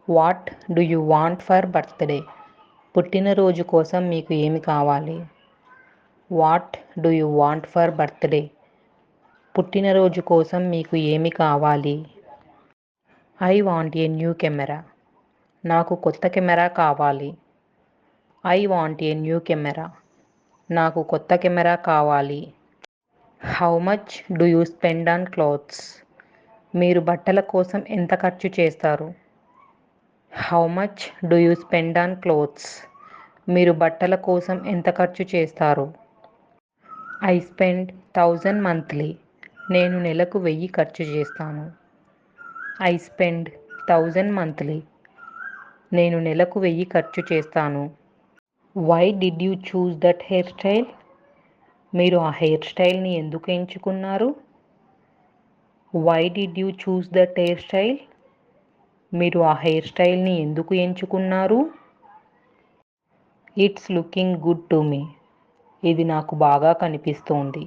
What do you want for birthday? పుట్టినరోజు కోసం మీకు ఏమి కావాలి? What do you want for birthday? పుట్టినరోజు కోసం మీకు ఏమి కావాలి? I want a new camera. నాకు కొత్త కెమెరా కావాలి. I want a new camera. నాకు కొత్త కెమెరా కావాలి. How much do you spend on clothes? మీరు బట్టల కోసం ఎంత ఖర్చు చేస్తారు? How much do you spend on clothes? మీరు బట్టల కోసం ఎంత ఖర్చు చేస్తారు? I spend 1000 monthly. నేను నెలకు 1000 ఖర్చు చేస్తాను. I spend 1000 monthly. నేను నెలకు 1000 ఖర్చు చేస్తాను. Why did you choose that hairstyle? మీరు ఆ హెయిర్ స్టైల్ని ఎందుకు ఎంచుకున్నారు? Why did you choose that hairstyle? మీరు ఆ హెయిర్ స్టైల్ని ఎందుకు ఎంచుకున్నారు? It's looking good to me. ఇది నాకు బాగా కనిపిస్తోంది.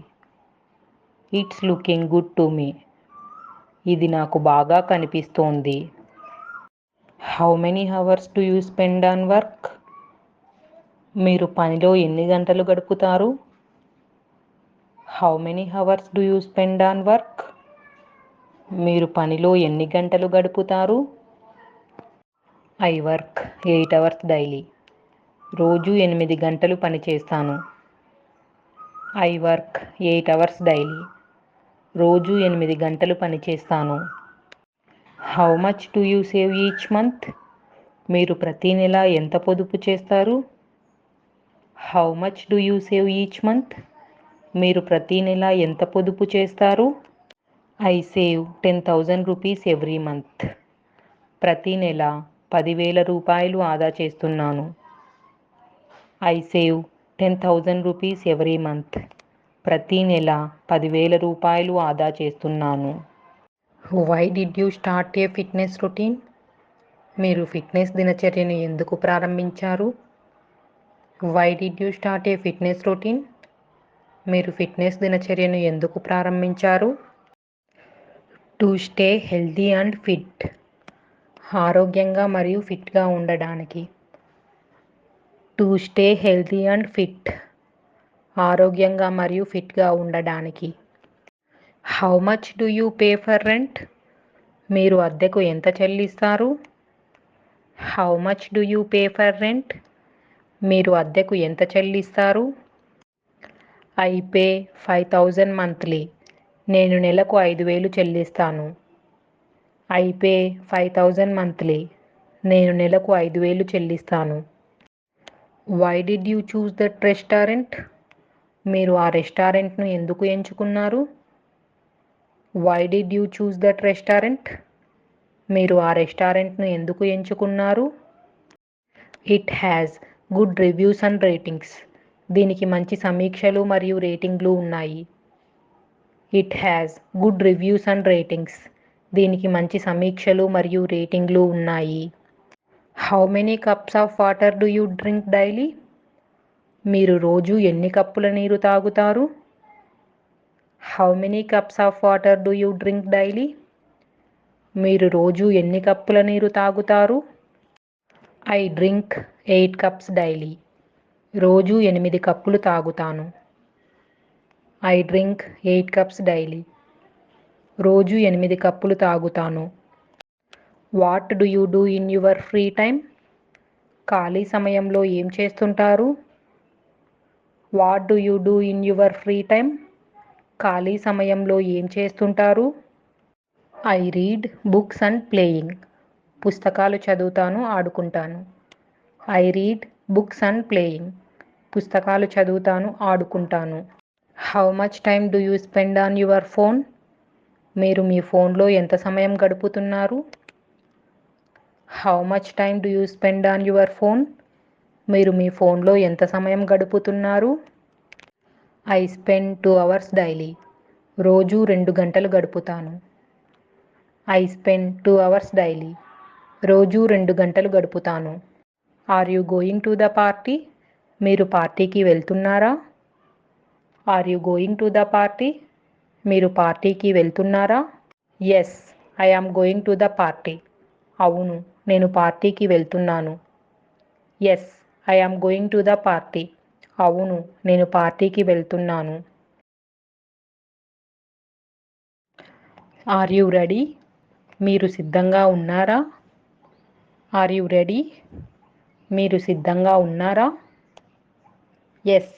It's looking good to me. ఇది నాకు బాగా కనిపిస్తోంది. How many hours do you spend on work? మీరు పనిలో ఎన్ని గంటలు గడుపుతారు? How many hours do you spend on work? మీరు పనిలో ఎన్ని గంటలు గడుపుతారు? I work 8 hours daily. రోజు 8 గంటలు పని చేస్తాను. I work 8 hours daily. రోజు 8 గంటలు పని చేస్తాను. How much do you save each month? మీరు ప్రతి నెల ఎంత పొదుపు చేస్తారు? How much do you save each month? మీరు ప్రతి నెల ఎంత పొదుపు చేస్తారు? I save 10,000 rupees every month. ప్రతి నెల 10,000 రూపాయలు ఆదా చేస్తున్నాను. I save 10,000 rupees every month. ప్రతి నెల 10,000 రూపాయలు ఆదా చేస్తున్నాను. Why did you start a fitness routine? మీరు ఫిట్నెస్ దినచర్యను ఎందుకు ప్రారంభించారు? Why did you start a fitness routine? మీరు ఫిట్నెస్ దినచర్యను ఎందుకు ప్రారంభించారు? To stay healthy and fit. ఆరోగ్యంగా మరియు ఫిట్గా ఉండడానికి. To stay healthy and fit. ఆరోగ్యంగా మరియు ఫిట్గా ఉండడానికి. How much do you pay for rent? మీరు అద్దెకు ఎంత చెల్లిస్తారు? How much do you pay for rent? మీరు అద్దెకు ఎంత చెల్లిస్తారు? I pay 5,000 monthly. నేను నెలకు 5,000 చెల్లిస్తాను. I pay 5,000 monthly. నేను నెలకు 5,000 చెల్లిస్తాను. Why did you choose that restaurant? మీరు ఆ రెస్టారెంట్ను ఎందుకు ఎంచుకున్నారు? Why did you choose that restaurant? మీరు ఆ రెస్టారెంట్ను ఎందుకు ఎంచుకున్నారు? It has good reviews and ratings. దీనికి మంచి సమీక్షలు మరియు రేటింగ్లు ఉన్నాయి. It has good reviews and ratings. దీనికి మంచి సమీక్షలు మరియు రేటింగ్లు ఉన్నాయి. How many cups of water do you drink daily? మీరు రోజు ఎన్ని కప్పుల నీరు తాగుతారు? How many cups of water do you drink daily? మీరు రోజు ఎన్ని కప్పుల నీరు తాగుతారు? I drink 8 cups daily. రోజు 8 కప్పులు తాగుతాను. I drink 8 cups daily. రోజు 8 కప్పులు తాగుతాను. What do you do in your free time? ఖాళీ సమయంలో ఏం చేస్తుంటారు? What do you do in your free time? ఖాళీ సమయంలో ఏం చేస్తుంటారు? I read books and playing. పుస్తకాలు చదువుతాను, ఆడుకుంటాను. I read books and playing. పుస్తకాలు చదువుతాను, ఆడుకుంటాను. How much time do you spend on your phone? మీరు మీ ఫోన్లో ఎంత సమయం గడుపుతున్నారు? How much time do you spend on your phone? మీరు మీ ఫోన్లో ఎంత సమయం గడుపుతున్నారు? I spend 2 hours daily. రోజు 2 గంటలు గడుపుతాను. I spend 2 hours daily. రోజు 2 గంటలు గడుపుతాను. Are you going to the party? మీరు పార్టీకి వెళ్తున్నారా? Are you going to the party? మీరు పార్టీకి వెళ్తున్నారా? Yes, I am going to the party. అవును, నేను పార్టీకి వెళ్తున్నాను. Yes, I am going to the party. అవును, నేను పార్టీకి వెళ్తున్నాను. Are you ready? మీరు సిద్ధంగా ఉన్నారా? Are you ready? మీరు సిద్ధంగా ఉన్నారా? Yes,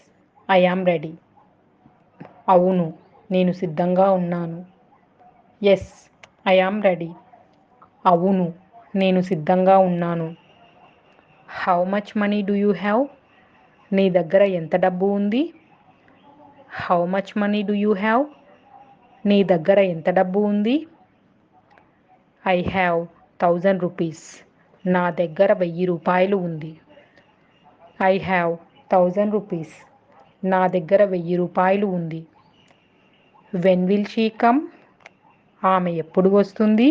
I am ready. అవును, నేను సిద్ధంగా ఉన్నాను. Yes, I am ready. అవును, నేను సిద్ధంగా ఉన్నాను. How much money do you have? నీ దగ్గర ఎంత డబ్బు ఉంది? How much money do you have? నీ దగ్గర ఎంత డబ్బు ఉంది? I have 1000 rupees. నా దగ్గర 1000 రూపాయలు ఉంది. I have 1000 rupees. నా దగ్గర 1000 రూపాయలు ఉంది. When will she come? ఆమె ఎప్పుడు వస్తుంది?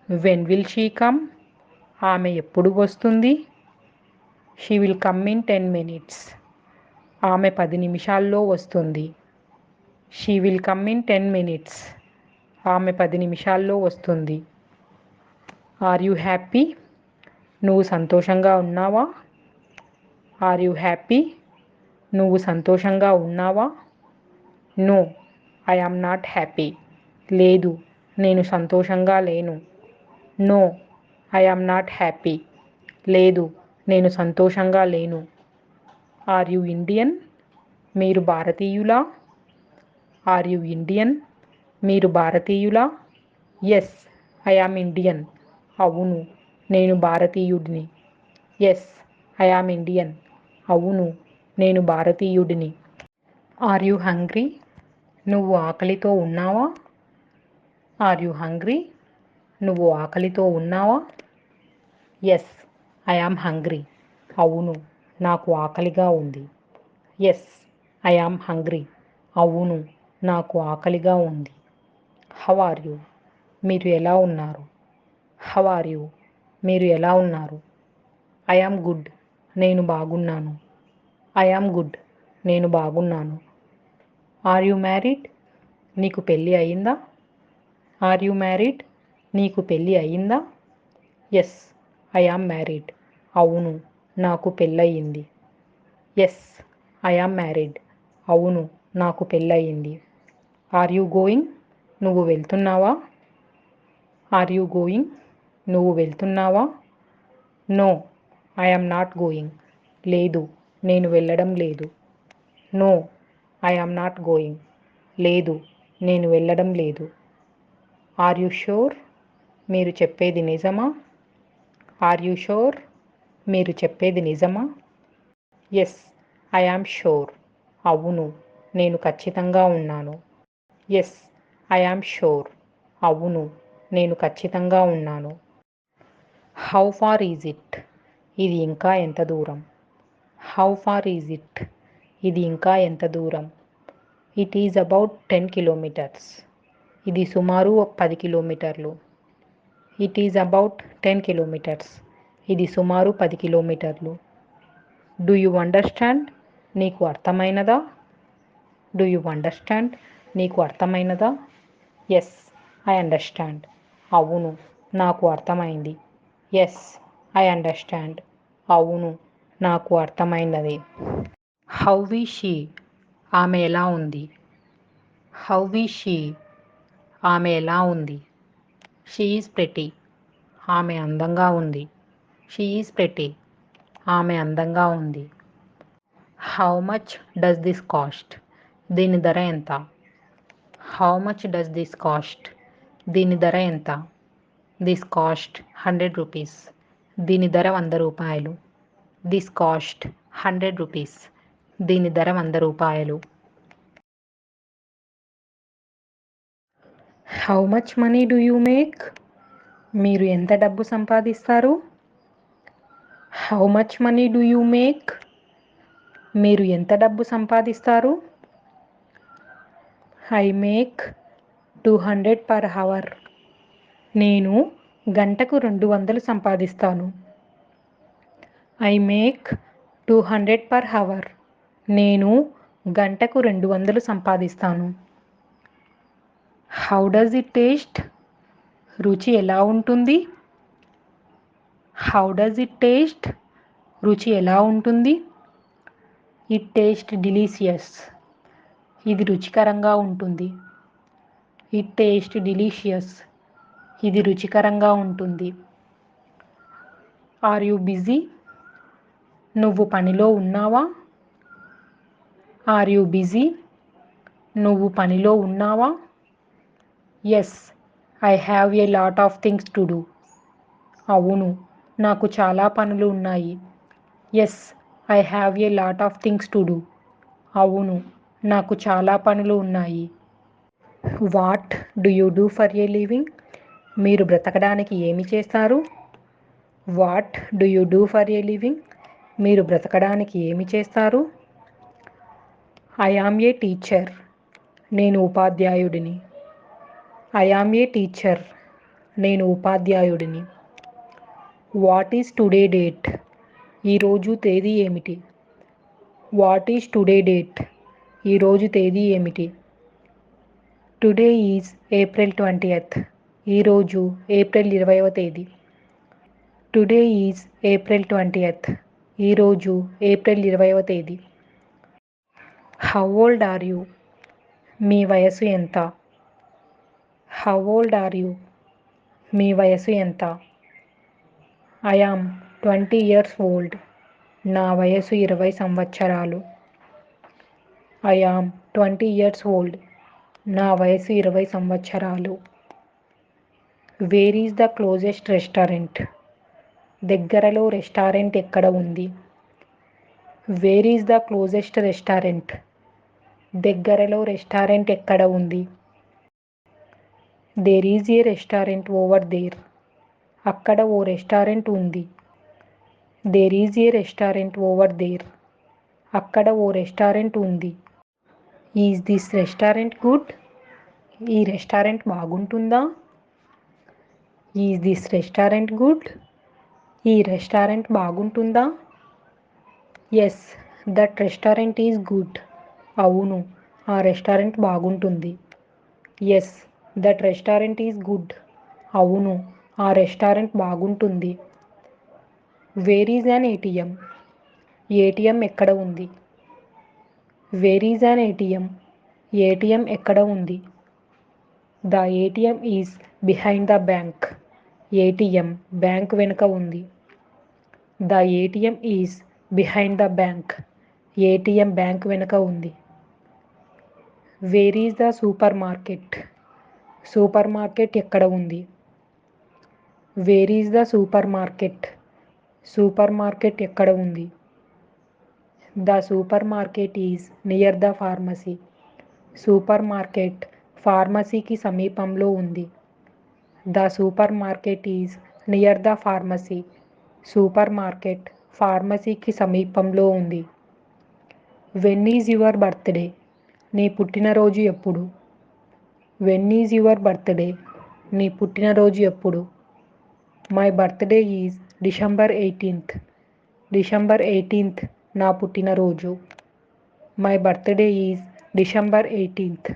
When will she come? ఆమె ఎప్పుడు వస్తుంది? She will come in 10 minutes. ఆమె 10 నిమిషాల్లో వస్తుంది. She will come in 10 minutes. ఆమె 10 నిమిషాల్లో వస్తుంది. Are you happy? నువ్వు సంతోషంగా ఉన్నావా? Are you happy? నువ్వు సంతోషంగా ఉన్నావా? No, I am not happy. లేదు, నేను సంతోషంగా లేను. No, I am not happy. లేదు, నేను సంతోషంగా లేను. Are you Indian? మీరు భారతీయులా? Are you Indian? మీరు భారతీయులా? Yes, I am Indian. అవును, నేను భారతీయుడిని. Yes, I am Indian. అవును, నేను భారతీయుడిని. Are you hungry? నువ్వు ఆకలితో ఉన్నావా? Are you hungry? నువ్వు ఆకలితో ఉన్నావా? Yes, I am hungry. అవును, నాకు ఆకలిగా ఉంది. Yes, I am hungry. అవును, నాకు ఆకలిగా ఉంది. How are you? మీరు ఎలా ఉన్నారు? How are you? మీరు ఎలా ఉన్నారు? I am good. నేను బాగున్నాను. I am good. నేను బాగున్నాను. Are you married? నీకు పెళ్ళి అయిందా? Are you married? నీకు పెళ్ళి అయిందా? Yes, I am married. అవును, నాకు పెళ్ళయింది. Yes, I am married. అవును, నాకు పెళ్ళయింది. Are you going? నువ్వు వెళ్తున్నావా? Are you going? నువ్వు వెళ్తున్నావా? No, I am not going. లేదు, నేను వెళ్ళడం లేదు. No, I am not going. లేదు, నేను వెళ్ళడం లేదు. Are you sure? మీరు చెప్పేది నిజమా? Are you sure? మీరు చెప్పేది నిజమా? Yes, I am sure. అవును, నేను ఖచ్చితంగా ఉన్నాను. Yes, I am sure. అవును, నేను ఖచ్చితంగా ఉన్నాను. How far is it? ఇది ఇంకా ఎంత దూరం? How far is it? ఇది ఇంకా ఎంత దూరం? It is about 10 kilometers. ఇది సుమారు 10 కిలోమీటర్లు. It is about 10 kilometers. ఇది సుమారు 10 కిలోమీటర్లు. Do you understand? నీకు అర్థమైనదా? Do you understand? నీకు అర్థమైనదా? Yes, I understand. అవును, నాకు అర్థమైంది. Yes, I understand. అవును, నాకు అర్థమైనది. How is she? ఆమె ఎలా ఉంది? How is she? ఆమె ఎలా ఉంది? She is pretty. ఆమె అందంగా ఉంది. She is pretty. ఆమె అందంగా ఉంది. How much does this cost? దీని ధర ఎంత? How much does this cost? దీని ధర ఎంత? This cost 100 rupees. దీని ధర 100 రూపాయలు. This cost 100 rupees. దీని ధర 100 రూపాయలు. How much money do you make? మీరు ఎంత డబ్బు సంపాదిస్తారు? How much money do you make? మీరు ఎంత డబ్బు సంపాదిస్తారు? I make 200 per hour. నేను గంటకు 200 సంపాదిస్తాను. I make 200 per hour. నేను గంటకు 200 సంపాదిస్తాను. How does it taste? రుచి ఎలా ఉంటుంది? How does it taste? రుచి ఎలా ఉంటుంది? It taste delicious. ఇది రుచికరంగా ఉంటుంది. It taste delicious. ఇది రుచికరంగా ఉంటుంది. Are you busy? నువ్వు పనిలో ఉన్నావా? Are you busy? నువ్వు పనిలో ఉన్నావా? Yes, I have a lot of things to do. అవును, నాకు చాలా పనులు ఉన్నాయి. Yes, I have a lot of things to do. అవును, నాకు చాలా పనులు ఉన్నాయి. What do you do for a living? మీరు బ్రతకడానికి ఏమి చేస్తారు? What do you do for a living? మీరు బ్రతకడానికి ఏమి చేస్తారు? I am a teacher. నేను ఉపాధ్యాయుడిని. I am a teacher. నేను ఉపాధ్యాయుడిని. What is today date? ఈరోజు తేదీ ఏమిటి? What is today date? ఈరోజు తేదీ ఏమిటి? Today is April 20th. ఈరోజు ఏప్రిల్ 20వ తేదీ. Today is April 20th. ఈరోజు ఏప్రిల్ 20వ తేదీ. How old are you? మీ వయసు ఎంత? How old are you? మీ వయసు ఎంత? I am 20 years old. నా వయసు 20 సంవత్సరాలు. I am 20 years old. నా వయసు 20 సంవత్సరాలు. Where is the closest restaurant? దగ్గరలో రెస్టారెంట్ ఎక్కడ ఉంది? Where is the closest restaurant? దగ్గరలో రెస్టారెంట్ ఎక్కడ ఉంది? There is a restaurant over there. అక్కడ ఓ రెస్టారెంట్ ఉంది. There is a restaurant over there. అక్కడ ఓ రెస్టారెంట్ ఉంది. Is this restaurant good? ఈ రెస్టారెంట్ బాగుంటుందా? Is this restaurant good? ఈ రెస్టారెంట్ బాగుంటుందా? Yes, that restaurant is good. అవును, ఆ రెస్టారెంట్ బాగుంటుంది. Yes, that restaurant is good. అవును, ఆ రెస్టారెంట్ బాగుంటుంది. Where is an ATM? ATM ఎక్కడ ఉంది? Where is an ATM? ATM ఎక్కడ ఉంది? The ATM is behind the bank. ATM bank వెనుక ఉంది. The ATM is behind the bank. ATM bank వెనుక ఉంది. Where is the supermarket? Supermarket ఎక్కడ ఉంది? Where is the supermarket? Supermarket ఎక్కడ ఉంది? The supermarket is near the pharmacy. Supermarket ఫార్మసీకి సమీపంలో ఉంది. The supermarket is near the pharmacy. Supermarket ఫార్మసీకి సమీపంలో ఉంది. When is your birthday? నీ పుట్టినరోజు ఎప్పుడు? When is your birthday? నీ పుట్టినరోజు ఎప్పుడు? My birthday is December 18th. December 18th నా పుట్టినరోజు. My birthday is December 18th.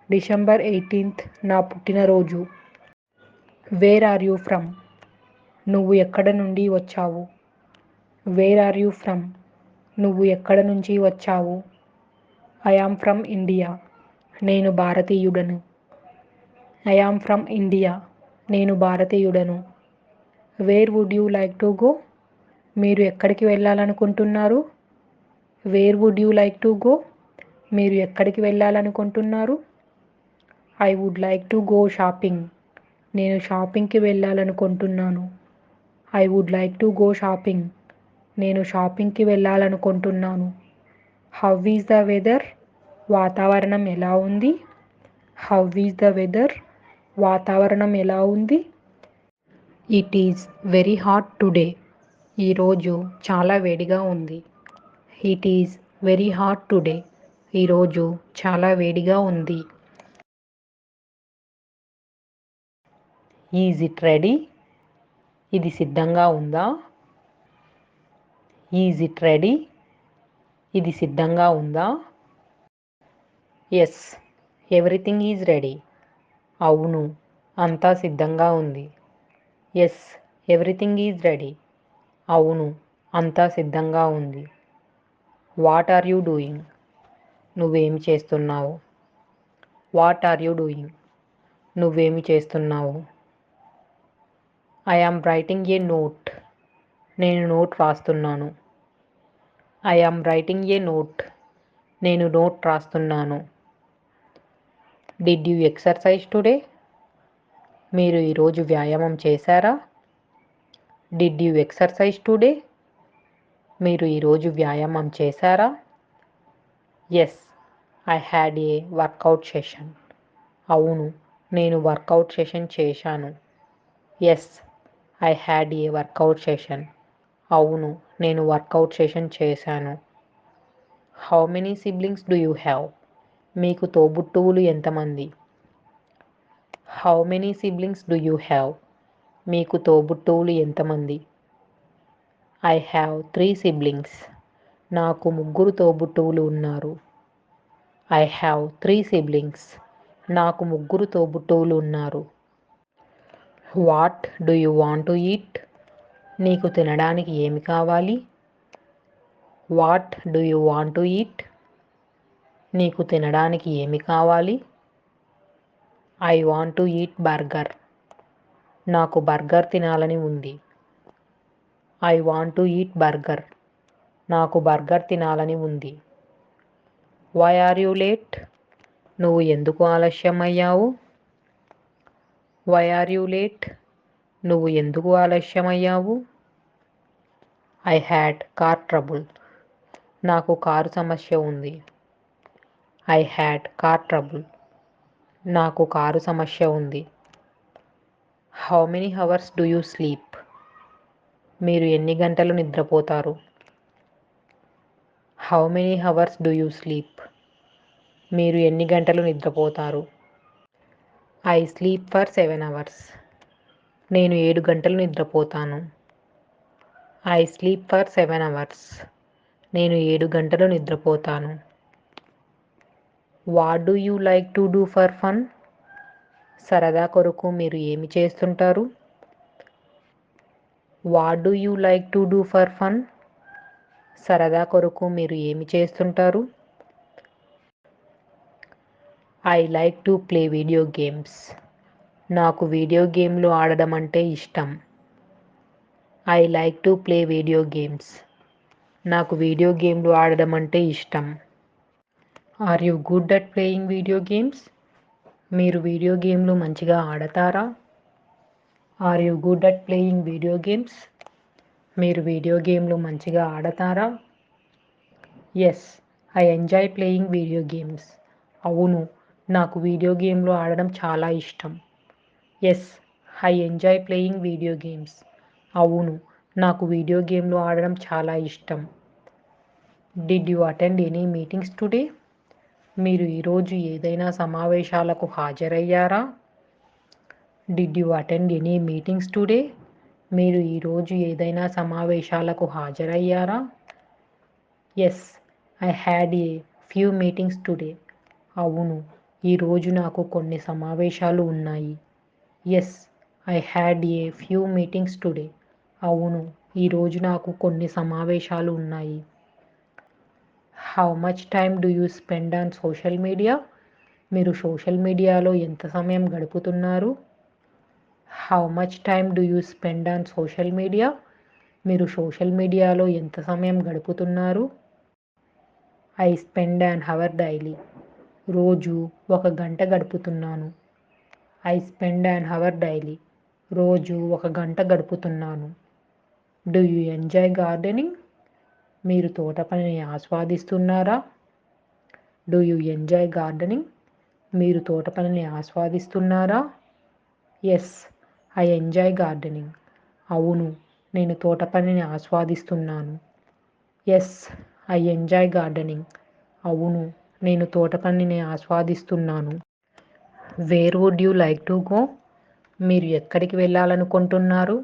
December 18th నా పుట్టినరోజు. Where are you from? నువ్వు ఎక్కడ నుండి వచ్చావు? Where are you from? నువ్వు ఎక్కడ నుంచి వచ్చావు? I am from India. నేను భారతీయుడను. I am from India. నేను భారతీయుడను. Where would you like to go? మీరు ఎక్కడికి వెళ్ళాలనుకుంటున్నారు? Where would you like to go? మీరు ఎక్కడికి వెళ్ళాలనుకుంటున్నారు? I would like to go shopping. నేను షాపింగ్కి వెళ్ళాలనుకుంటున్నాను. I would like to go shopping. నేను షాపింగ్కి వెళ్ళాలనుకుంటున్నాను. How is the weather? వాతావరణం ఎలా ఉంది? How is the weather? వాతావరణం ఎలా ఉంది? It is very hot today. ఈరోజు చాలా వేడిగా ఉంది. It is very hot today. ఈరోజు చాలా వేడిగా ఉంది. Is it ready? ఇది సిద్ధంగా ఉందా? Is it ready? ఇది సిద్ధంగా ఉందా? Yes, everything is ready. అవును, అంతా సిద్ధంగా ఉంది. Yes, everything is ready. అవును, అంతా సిద్ధంగా ఉంది. What are you doing? నువ్వేమి చేస్తున్నావు? What are you doing? నువ్వేమి చేస్తున్నావు? I am writing a note. నేను నోట్ రాస్తున్నాను. I am writing a note. నేను నోట్ రాస్తున్నాను. Did you exercise today? మీరు ఈరోజు వ్యాయామం చేశారా? Did you exercise today? మీరు ఈరోజు వ్యాయామం చేశారా? Yes, I had a workout session. అవును, నేను వర్కౌట్ సెషన్ చేశాను. Yes, I had a workout session. అవును, నేను వర్కౌట్ సెషన్ చేశాను. How many siblings do you have? మీకు తోబుట్టువులు ఎంతమంది? How many siblings do you have? మీకు తోబుట్టువులు ఎంతమంది? I have 3 siblings. నాకు 3 తోబుట్టువులు ఉన్నారు. I have 3 siblings. నాకు 3 తోబుట్టువులు ఉన్నారు. What do you want to eat? నీకు తినడానికి ఏమి కావాలి? What do you want to eat? నీకు తినడానికి ఏమి కావాలి? I want to eat burger. నాకు బర్గర్ తినాలని ఉంది. I want to eat burger. నాకు బర్గర్ తినాలని ఉంది. Why are you late? నువ్వు ఎందుకు ఆలస్యం అయ్యావు? Why are you late? నువ్వు ఎందుకు ఆలస్యం అయ్యావు? I had car trouble. నాకు కారు సమస్య ఉంది. I had car trouble. నాకు కారు సమస్య ఉంది. How many hours do you sleep? మీరు ఎన్ని గంటలు నిద్రపోతారు? How many hours do you sleep? మీరు ఎన్ని గంటలు నిద్రపోతారు? I sleep for 7 hours. నేను 7 గంటలు నిద్రపోతాను. I sleep for 7 hours. నేను 7 గంటలు నిద్రపోతాను. What do you like to do for fun? సరదా కొరకు మీరు ఏమి చేస్తుంటారు? What do you like to do for fun? సరదా కొరకు మీరు ఏమి చేస్తుంటారు? I like to play video games. నాకు వీడియో గేమ్లు ఆడడం అంటే ఇష్టం. I like to play video games. నాకు వీడియో గేమ్లు ఆడడం అంటే ఇష్టం. Are you good at playing video games? మీరు వీడియో గేమ్లు మంచిగా ఆడతారా? Are you good at playing video games? మీరు వీడియో గేమ్లు మంచిగా ఆడతారా? Yes, I enjoy playing video games. అవును, నాకు వీడియో గేమ్లు ఆడడం చాలా ఇష్టం. Yes, I enjoy playing video games. అవును, నాకు వీడియో గేమ్లు ఆడడం చాలా ఇష్టం. Did you attend any meetings today? మీరు ఈరోజు ఏదైనా సమావేశాలకు హాజరయ్యారా? Did you attend any meetings today? మీరు ఈరోజు ఏదైనా సమావేశాలకు హాజరయ్యారా? Yes, I had a few meetings today. అవును, ఈరోజు నాకు కొన్ని సమావేశాలు ఉన్నాయి. Yes, I had a few meetings today. అవును, ఈరోజు నాకు కొన్ని సమావేశాలు ఉన్నాయి. How much time do you spend on social media? మీరు సోషల్ మీడియాలో ఎంత సమయం గడుపుతున్నారు? How much time do you spend on social media? మీరు సోషల్ మీడియాలో ఎంత సమయం గడుపుతున్నారు? I spend an hour daily. రోజు 1 గంట గడుపుతున్నాను. I spend an hour daily. రోజు 1 గంట గడుపుతున్నాను. Do you enjoy gardening? మీరు తోట పనిని ఆస్వాదిస్తున్నారా? Do you enjoy gardening? మీరు తోట పనిని ఆస్వాదిస్తున్నారా? Yes, I enjoy gardening. అవును, నేను తోట పనిని ఆస్వాదిస్తున్నాను. Yes, I enjoy gardening. అవును, నేను తోట పనిని ఆస్వాదిస్తున్నాను. Where would you like to go? మీరు ఎక్కడికి వెళ్ళాలనుకుంటున్నారు?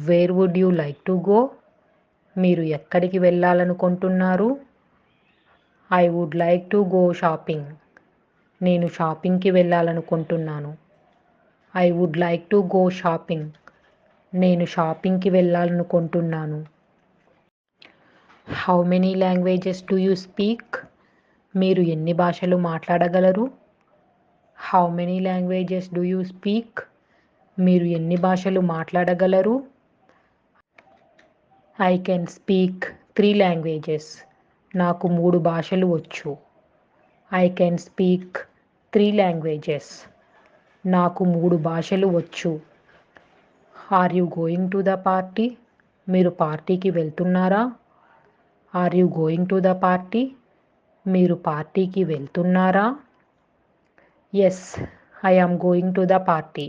Where would you like to go? మీరు ఎక్కడికి వెళ్ళాలనుకుంటున్నారు? I would like to go shopping. నేను షాపింగ్కి వెళ్ళాలనుకుంటున్నాను. I would like to go shopping. నేను షాపింగ్కి వెళ్ళాలనుకుంటున్నాను. How many languages do you speak? మీరు ఎన్ని భాషలు మాట్లాడగలరు? How many languages do you speak? మీరు ఎన్ని భాషలు మాట్లాడగలరు? I can speak 3 languages. నాకు 3 భాషలు వచ్చు. I can speak 3 languages. నాకు 3 భాషలు వచ్చు. Are you going to the party? మీరు పార్టీకి వెళ్తున్నారా? Are you going to the party? మీరు పార్టీకి వెళ్తున్నారా? Yes, I am going to the party.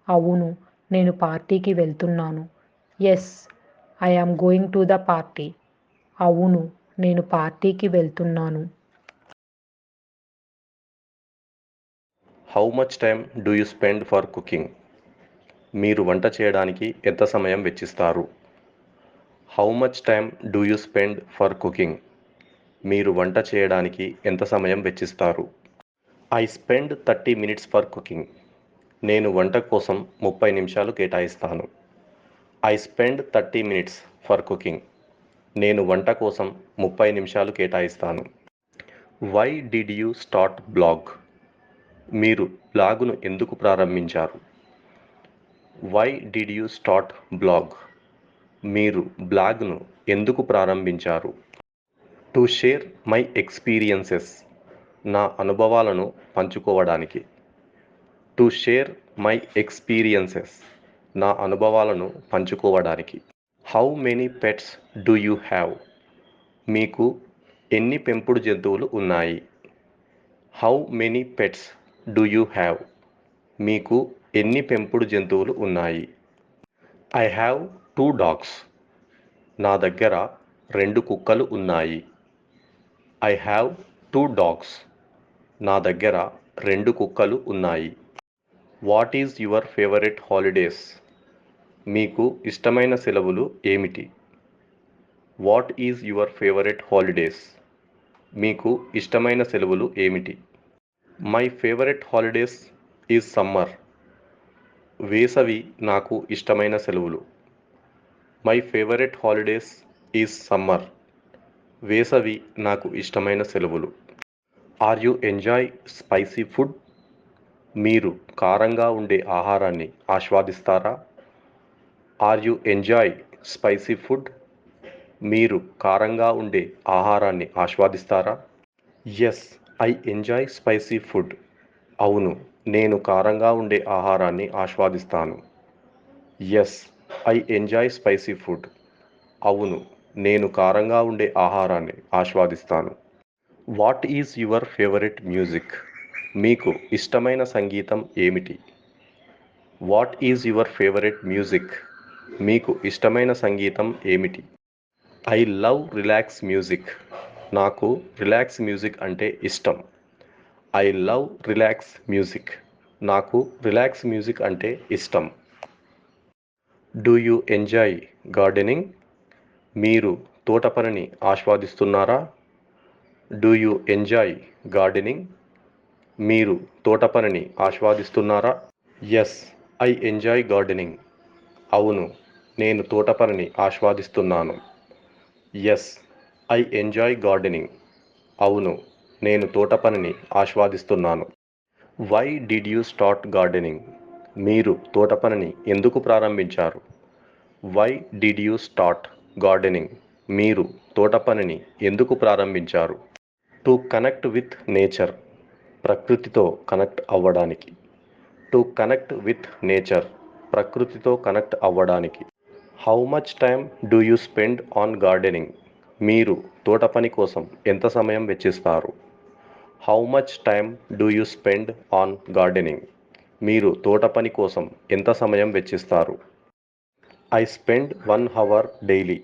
అవును, నేను పార్టీకి వెళ్తున్నాను. Yes, I am going to the party. అవును, నేను పార్టీకి వెళ్తున్నాను. How much time do you spend for cooking? మీరు వంట చేయడానికి ఎంత సమయం వెచ్చిస్తారు? How much time do you spend for cooking? మీరు వంట చేయడానికి ఎంత సమయం వెచ్చిస్తారు? I spend 30 minutes for cooking. నేను వంట కోసం 30 నిమిషాలు కేటాయిస్తాను. I spend 30 minutes for cooking. నేను వంట కోసం 30 నిమిషాలు కేటాయిస్తాను. Why did you start blog? మీరు బ్లాగును ఎందుకు ప్రారంభించారు? Why did you start blog? మీరు బ్లాగ్ను ఎందుకు ప్రారంభించారు? To share my experiences. నా అనుభవాలను పంచుకోవడానికి. To share my experiences. నా అనుభవాలను పంచుకోవడానికి. How many pets do you have? మీకు ఎన్ని పెంపుడు జంతువులు ఉన్నాయి? How many pets do you have? మీకు ఎన్ని పెంపుడు జంతువులు ఉన్నాయి? I have 2 dogs. నా దగ్గర 2 కుక్కలు ఉన్నాయి. I have 2 dogs. నా దగ్గర 2 కుక్కలు ఉన్నాయి. What is your favourite holidays? మీకు ఇష్టమైన సెలవులు ఏమిటి? What is your favourite holidays? మీకు ఇష్టమైన సెలవులు ఏమిటి? My favourite holidays is summer. వేసవి నాకు ఇష్టమైన సెలవులు. My favourite holidays is summer. వేసవి నాకు ఇష్టమైన సెలవులు. Are you enjoy spicy food? మీరు కారంగా ఉండే ఆహారాన్ని ఆస్వాదిస్తారా? Are you enjoy spicy food? మీరు కారంగా ఉండే ఆహారాన్ని ఆస్వాదిస్తారా? Yes, I enjoy spicy food. అవును, నేను కారంగా ఉండే ఆహారాన్ని ఆస్వాదిస్తాను. Yes, I enjoy spicy food. అవును, నేను కారంగా ఉండే ఆహారాన్ని ఆస్వాదిస్తాను. What is your favourite music? మీకు ఇష్టమైన సంగీతం ఏమిటి? What is your favourite music? మీకు ఇష్టమైన సంగీతం ఏమిటి? I love relax music. నాకు రిలాక్స్ మ్యూజిక్ అంటే ఇష్టం. I love relax music. నాకు రిలాక్స్ మ్యూజిక్ అంటే ఇష్టం. Do you enjoy gardening? మీరు తోటపనిని ఆస్వాదిస్తున్నారా? Do you enjoy gardening? మీరు తోటపనిని ఆస్వాదిస్తున్నారా? Yes, I enjoy gardening. అవును, నేను తోటపనిని ఆస్వాదిస్తున్నాను. Yes, I enjoy gardening. అవును, నేను తోటపనిని ఆస్వాదిస్తున్నాను. Why did you start gardening? మీరు తోటపనిని ఎందుకు ప్రారంభించారు? Why did you start gardening? మీరు తోటపనిని ఎందుకు ప్రారంభించారు? To connect with nature. ప్రకృతితో కనెక్ట్ అవ్వడానికి. To connect with nature. ప్రకృతితో కనెక్ట్ అవ్వడానికి. How much time do you spend on gardening? మీరు తోటపని కోసం ఎంత సమయం వెచ్చిస్తారు? How much time do you spend on gardening? మీరు తోటపని కోసం ఎంత సమయం వెచ్చిస్తారు? I spend 1 hour daily.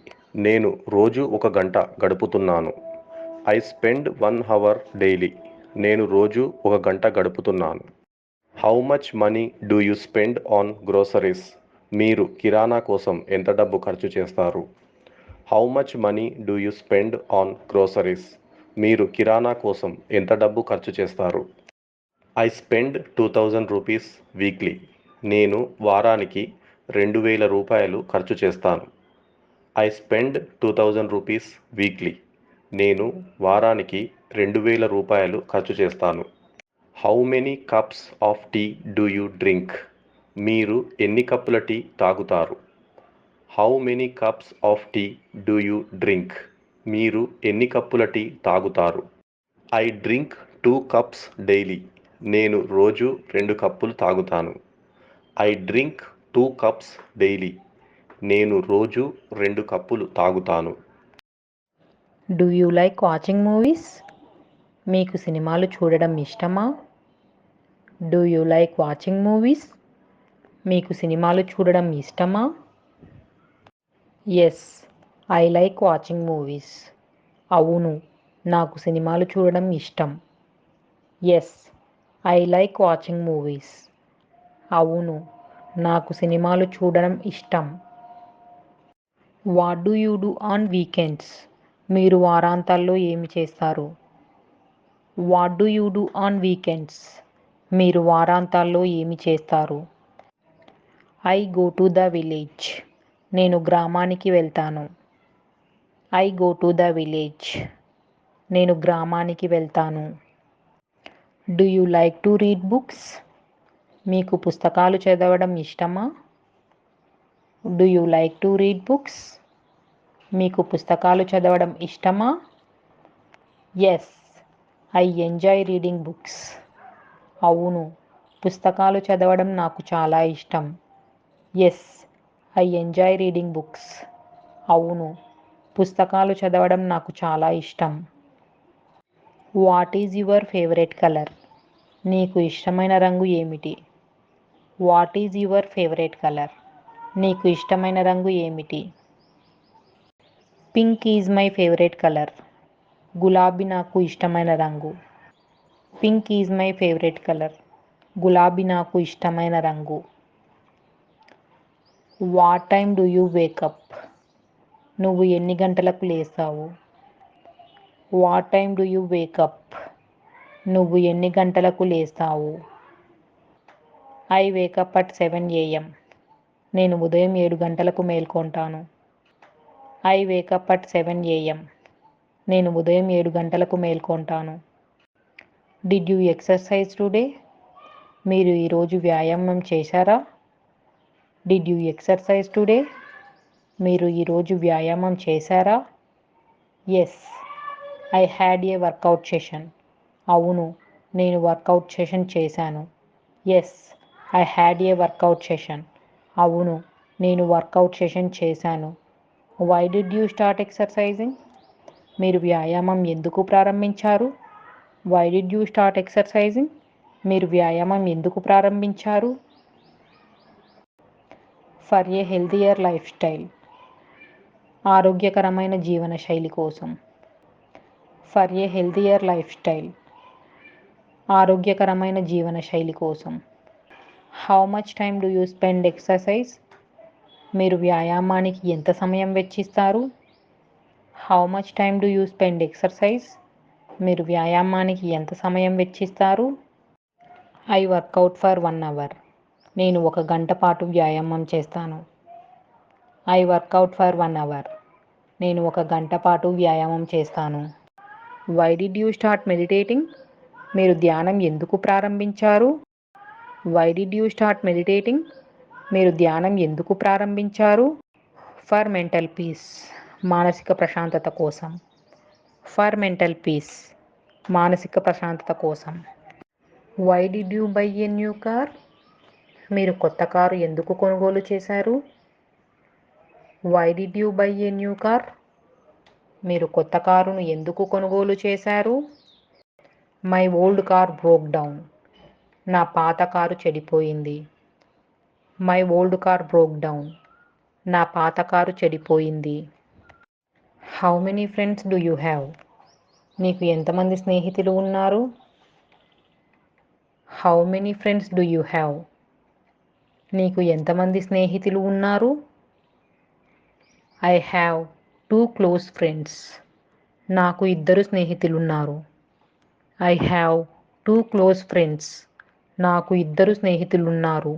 నేను రోజు 1 గంట గడుపుతున్నాను. I spend 1 hour daily. నేను రోజు 1 గంట గడుపుతున్నాను. How much money do you spend on groceries? మీరు కిరాణా కోసం ఎంత డబ్బు ఖర్చు చేస్తారు? How much money do you spend on groceries? మీరు కిరాణా కోసం ఎంత డబ్బు ఖర్చు చేస్తారు? I spend 2000 rupees weekly. నేను వారానికి రూ. 2000 ఖర్చు చేస్తాను. I spend 2000 rupees weekly. నేను వారానికి రూ. 2000 ఖర్చు చేస్తాను. How many cups of tea do you drink? మీరు ఎన్ని కప్పుల టీ తాగుతారు? How many cups of tea do you drink? మీరు ఎన్ని కప్పుల టీ తాగుతారు? I drink 2 cups daily. నేను రోజు 2 కప్పులు తాగుతాను. I drink 2 cups daily. నేను రోజు 2 కప్పులు తాగుతాను. Do you like watching movies? మీకు సినిమాలు చూడడం ఇష్టమా? Do you like watching movies? మీకు సినిమాలు చూడడం ఇష్టమా? Yes, I like watching movies. అవును, నాకు సినిమాలు చూడడం ఇష్టం. Yes, I like watching movies. అవును, నాకు సినిమాలు చూడడం ఇష్టం. What do you do on weekends? మీరు వారాంతాల్లో ఏమి చేస్తారు? What do you do on weekends? మీరు వారాంతాల్లో ఏమి చేస్తారు? I go to the village. నేను గ్రామానికి వెళ్తాను. I go to the village. నేను గ్రామానికి వెళ్తాను. Do you like to read books? మీకు పుస్తకాలు చదవడం ఇష్టమా? Do you like to read books? మీకు పుస్తకాలు చదవడం ఇష్టమా? Yes, I enjoy reading books. అవును, పుస్తకాలు చదవడం నాకు చాలా ఇష్టం. Yes, I enjoy reading books. అవును, పుస్తకాలు చదవడం నాకు చాలా ఇష్టం. What is your favourite colour? నీకు ఇష్టమైన రంగు ఏమిటి? What is your favourite colour? నీకు ఇష్టమైన రంగు ఏమిటి? Pink is my favourite colour. గులాబీ నాకు ఇష్టమైన రంగు. Pink is my favourite colour. గులాబీ నాకు ఇష్టమైన రంగు. What time do you wake up? నువ్వు ఎన్ని గంటలకు లేస్తావు? What time do you wake up? నువ్వు ఎన్ని గంటలకు లేస్తావు? I wake up at 7 AM. నేను ఉదయం 7 గంటలకు మేల్కొంటాను. I wake up at 7 AM. నేను ఉదయం 7 గంటలకు మేల్కొంటాను. Did you exercise today? మీరు ఈరోజు వ్యాయామం చేశారా? Did you exercise today? మీరు ఈరోజు వ్యాయామం చేశారా? Yes, I had a workout session. అవును, నేను వర్కౌట్ సెషన్ చేశాను. Yes, I had a workout session. అవును, నేను వర్కౌట్ సెషన్ చేశాను. Why did you start exercising? మీరు వ్యాయామం ఎందుకు ప్రారంభించారు? Why did you start exercising? మీరు వ్యాయామం ఎందుకు ప్రారంభించారు? For a healthier lifestyle. ఆరోగ్యకరమైన జీవనశైలి కోసం. For a healthier lifestyle. ఆరోగ్యకరమైన జీవనశైలి కోసం. How much time do you spend exercise? మీరు వ్యాయామానికి ఎంత సమయం వెచ్చిస్తారు? How much time do you spend exercise? మీరు వ్యాయామానికి ఎంత సమయం వెచ్చిస్తారు? I work out for 1 hour. నేను 1 గంట పాటు వ్యాయామం చేస్తాను. I work out for 1 hour. నేను 1 గంట పాటు వ్యాయామం చేస్తాను. Why did you start meditating? మీరు ధ్యానం ఎందుకు ప్రారంభించారు? Why did you start meditating? మీరు ధ్యానం ఎందుకు ప్రారంభించారు? For mental peace. మానసిక ప్రశాంతత కోసం. For mental peace. మానసిక ప్రశాంతత కోసం. Why did you buy a new car? మీరు కొత్త కారు ఎందుకు కొనుగోలు చేశారు? Why did you buy a new car? మీరు కొత్త కారును ఎందుకు కొనుగోలు చేశారు? My old car broke down. నా పాత కారు చెడిపోయింది. My old car broke down. నా పాత కారు చెడిపోయింది. How many friends do you have? నీకు ఎంతమంది స్నేహితులు ఉన్నారు? How many friends do you have? నీకు ఎంతమంది స్నేహితులు ఉన్నారు? I have 2 close friends. నాకు 2 స్నేహితులున్నారు. I have 2 close friends. నాకు 2 స్నేహితులున్నారు.